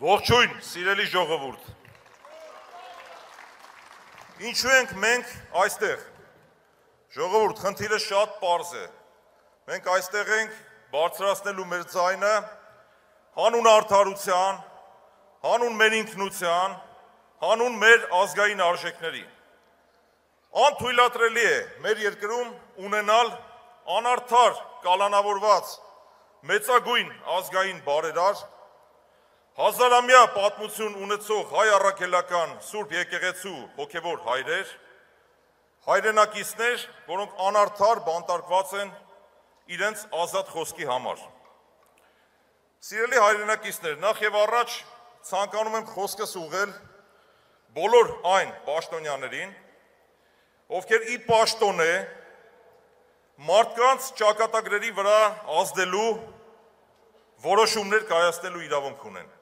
Ողջույն, սիրելի ժողովուրդ։ Ինչու ենք մենք այստեղ։ Ժողովուրդ, խնդիրը շատ պարզ է։ Մենք այստեղ ենք բարձրացնելու մեր ձայնը հանուն արդարության, հանուն մեր ինքնության, հանուն մեր ազգային արժեքների։ Անթույլատրելի է մեր երկրում ունենալ անարդար կալանավորված մեծագույն ազգային բարերար, հազարամյա պատմություն ունեցող հայ առաքելական Սուրբ եկեղեցու հոգևոր հայրեր, հայրենակիցներ, որոնք անարդար բանտարկված են իրենց ազատ խոսքի համար։ Սիրելի հայրենակիցներ, նախ եւ առաջ ցանկանում եմ խոսքս ուղղել բոլոր այն պաշտոնյաներին, ովքեր ի պաշտոնե մարդկանց ճակատագրերի վրա ազդելու որոշումներ կայացնելու իրավունք ունեն։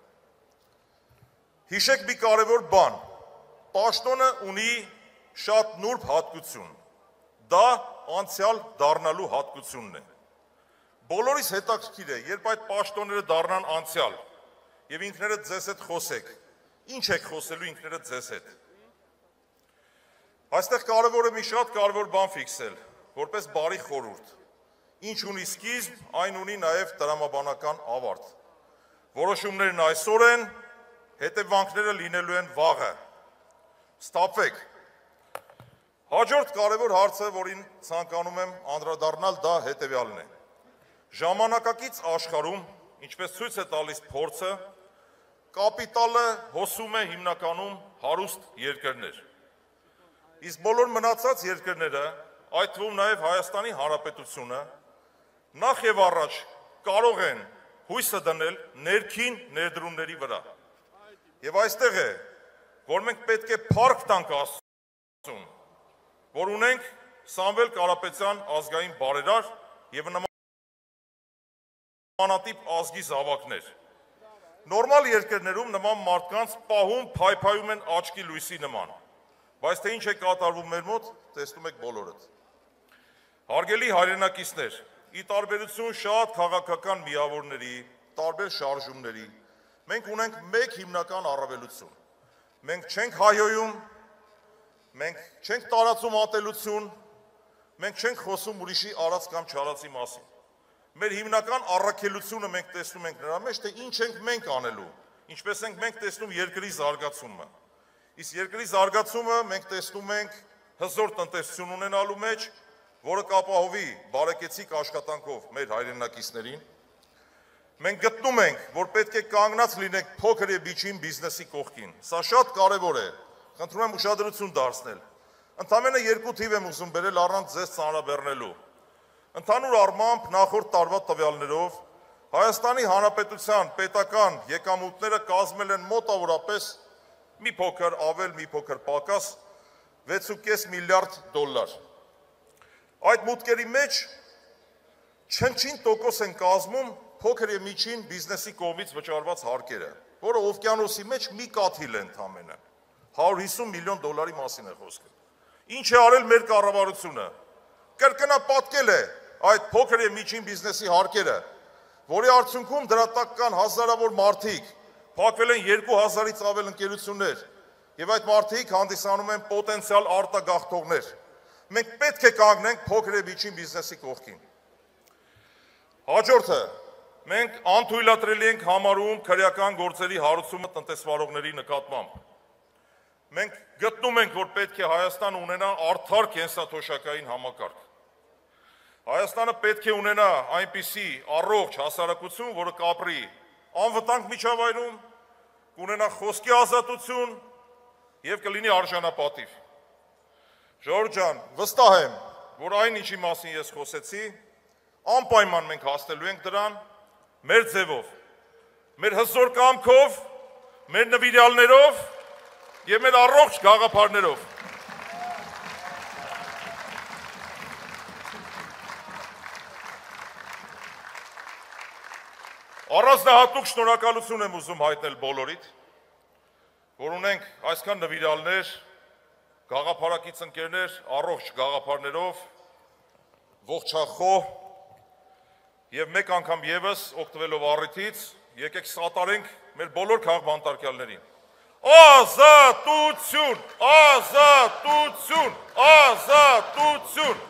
Հիշեք մի կարևոր բան, պաշտոնը ունի շատ նուրբ հատկություն, դա անցյալ դառնալու հատկությունն է։ Բոլորիս հետաքրքիր է, երբ այդ պաշտոնները դառնան անցյալ, եւ ինքներդ ձեզ հետ խոսեք, ինչ եք խոսելու ինքներդ ձեզ հետ։ Այստեղ կարևոր է մի շատ կարևոր բան ֆիքսել, որպես բարի խորհուրդ։ Ինչ ունի սկիզբ, այն ունի նաև տրամաբանական ավարտ։ Որոշումներն այսօր են, հետևանքները լինելու են վաղը։ Ստապվեք։ Հաջորդ կարևոր հարցը, որին ցանկանում եմ անդրադառնալ, դա հետևյալն է։ Ժամանակակից աշխարհում, ինչպես ցույց է տալիս փորձը, կապիտալը հոսում է հիմնականում հարուստ երկրներ։ Իսկ բոլոր մնացած երկրները, այդ թվում նաև Հայաստանի Հանրապետությունը, նախ եւ առաջ կարող են հույսը դնել ներքին ներդրումների վրա։ Եվ այստեղ է, որ մենք պետք է փառք տանք Աստծուն, որ ունենք Սամվել Կարապետյան ազգային բարերար եւ նմանատիպ ազգի զավակներ։ Նորմալ երկրներում նման մարդկանց պահում փայփայում են աչքի լույսի նման, բայց թե ինչ է կատարվում մեր մոտ, տեսնում եք բոլորդ։ Հարգելի հայրենակիցներ, ի տարբերություն շատ քաղաքական միավորների, տարբեր շարժումների, մենք ունենք մեկ հիմնական առավելություն։ Մենք չենք հայոյում, մենք չենք տարածում ատելություն, մենք չենք խոսում ուրիշի արած կամ չարածի մասին։ Մեր հիմնական առաքելությունը մենք տեսնում ենք նրա մեջ, թե ինչ ենք մենք անելու, ինչպես ենք մենք տեսնում երկրի զարգացումը։ Իսկ երկրի զարգացումը մենք տեսնում ենք հզոր տնտեսություն ունենալու մեջ, որը կապահովի բարեկեցիկ աշխատանքով մեր հայրենակիցներին։ Մենք գտնում ենք, որ պետք է կանգնած լինենք փոքր եւ միջին բիզնեսի կողքին։ Սա շատ կարեւոր է։ Խնդրում եմ ուշադրություն դարձնել։ Ընդամենը երկու թիվ եմ ուզում բերել առանց ձեզ ծանրաբեռնելու։ Ընդհանուր առմամբ նախորդ տարվա տվյալներով Հայաստանի Հանրապետության պետական եկամուտները կազմել են մոտավորապես մի փոքր ավել, մի փոքր պակաս 6.5 միլիարդ դոլար։ Այդ մուտքերի մեջ չնչին տոկոս են կազմում փոքր եւ միջին բիզնեսի կողմից վճարված հարկերը, որը օվկիանոսի մեջ մի կաթիլ է ընդամենը 150 միլիոն դոլարի մասին է խոսքը։ Ինչ է արել մեր կառավարությունը։ Կրկնապատկել է այդ փոքր եւ միջին բիզնեսի հարկերը, որի արդյունքում դրա տակ կան հազարավոր մարդիկ, փակվել են 2000-ից ավել ընկերություններ, եւ այդ մարդիկ հանդիսանում են պոտենցիալ արտագաղթողներ։ Մենք պետք է կանգնենք փոքր եւ միջին բիզնեսի կողքին։ Հաջորդը, մենք անթույլատրելի ենք համարում քրեական գործերի հարուցումը տնտեսվարողների նկատմամբ։ Մենք գտնում ենք, որ պետք է Հայաստանը ունենա արդար կենսաթոշակային համակարգ։ Հայաստանը պետք է ունենա այնպիսի առողջ հասարակություն, որը կապրի անվտանգ միջավայրում, կունենա խոսքի ազատություն եւ կլինի արժանապատիվ։ Ժողովուրդ ջան, վստահ եմ, որ այն ինչի մասին ես խոսեցի, անպայման մենք հասնելու ենք դրան մեր ձևով, մեր հզոր կամքով, մեր նվիրյալներով եւ մեր առողջ գաղափարներով։ Առանձնահատուկ շնորհակալություն եմ ուզում հայտնել բոլորիդ, որ ունենք այսքան նվիրյալներ, գաղափարակից ընկերներ, առողջ գաղափարներով, ողջախոհ եւ մեկ անգամ եւս օգտվելով առիթից եկեք սատարենք մեր բոլոր քաղաքբանտարկյալներին։ Ազատություն, ազատություն, ազատություն։